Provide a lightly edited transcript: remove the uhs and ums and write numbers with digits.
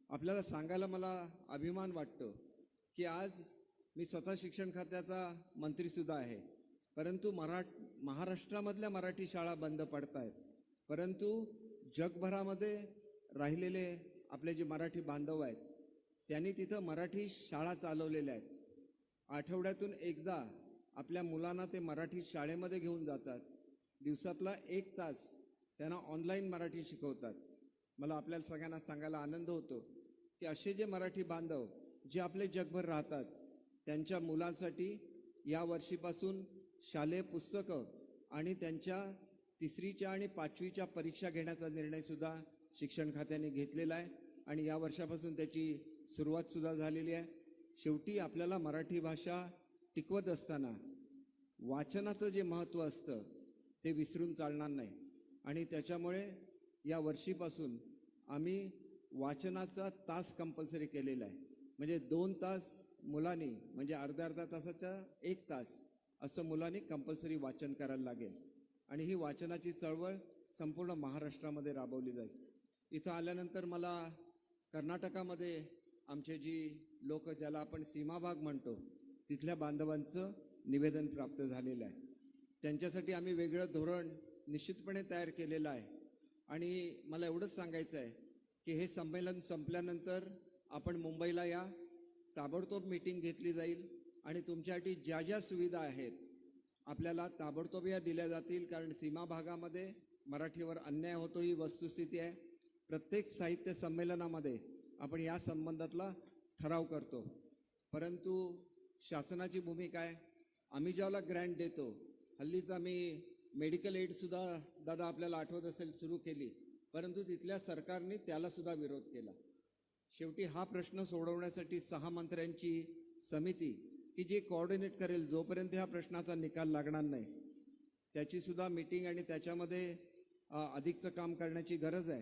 आपल्याला सांगायला मला अभिमान वाटतो की आज मी स्वतः शिक्षण खात्याचा मंत्रीसुद्धा आहे, परंतु महाराष्ट्रामधल्या मराठी शाळा बंद पडत आहेत. परंतु जगभरामध्ये राहिलेले आपले जे मराठी बांधव आहेत त्यांनी तिथं मराठी शाळा चालवलेल्या आहेत. आठवड्यातून एकदा आपल्या मुलांना ते मराठी शाळेमध्ये घेऊन जातात. दिवसातला 1 तास त्यांना ऑनलाईन मराठी शिकवतात. मला आपल्याला सगळ्यांना सांगायला आनंद होतो की असे जे मराठी बांधव जे आपले जगभर राहतात त्यांच्या मुलांसाठी या वर्षीपासून शालेय पुस्तकं आणि त्यांच्या 3रीच्या आणि 5वीच्या परीक्षा घेण्याचा निर्णयसुद्धा शिक्षण खात्याने घेतलेला आहे आणि या वर्षापासून त्याची सुरुवातसुद्धा झालेली आहे. शेवटी आपल्याला मराठी भाषा टिकवत असताना वाचनाचं जे महत्त्व असतं ते विसरून चालणार नाही आणि त्याच्यामुळे या वर्षीपासून आम्ही वाचनाचा तास कंपल्सरी केलेला आहे. म्हणजे 2 तास मुलांनी, म्हणजे अर्ध्या तासाचा 1 तास असं मुलांनी कंपल्सरी वाचन करायला लागेल आणि ही वाचनाची चळवळ संपूर्ण महाराष्ट्रामध्ये राबवली जाईल. इथं आल्यानंतर मला कर्नाटकामध्ये आमचे जी लोक ज्याला आपण सीमाभाग म्हणतो तिथल्या बांधवांचं निवेदन प्राप्त झालेलं आहे. त्यांच्यासाठी आम्ही वेगळं धोरण निश्चितपणे तयार केलेलं आहे आणि मला एवढंच सांगायचं आहे की हे संमेलन संपल्यानंतर आपण मुंबईला या, ताबडतोब मीटिंग घेतली जाईल आणि तुमच्यासाठी ज्या ज्या सुविधा आहेत आपल्याला ताबडतोब या दिल्या जातील. कारण सीमा भागामध्ये मराठीवर अन्याय होतो ही वस्तुस्थिती आहे. प्रत्येक साहित्य संमेलनामध्ये आपण या संबंधातला ठराव करतो, परंतु शासनाची भूमिका आहे. आम्ही ज्याला ग्रँट देतो, हल्लीच आम्ही मेडिकल एडसुद्धा दादा आपल्याला आठवत असेल सुरू केली, परंतु तिथल्या सरकारने त्यालासुद्धा विरोध केला. शेवटी हा प्रश्न सोडवण्यासाठी 6 मंत्र्यांची समिती की जे कोऑर्डिनेट करेल जोपर्यंत ह्या प्रश्नाचा निकाल लागणार नाही त्याचीसुद्धा मीटिंग आणि त्याच्यामध्ये अधिकचं काम करण्याची गरज आहे.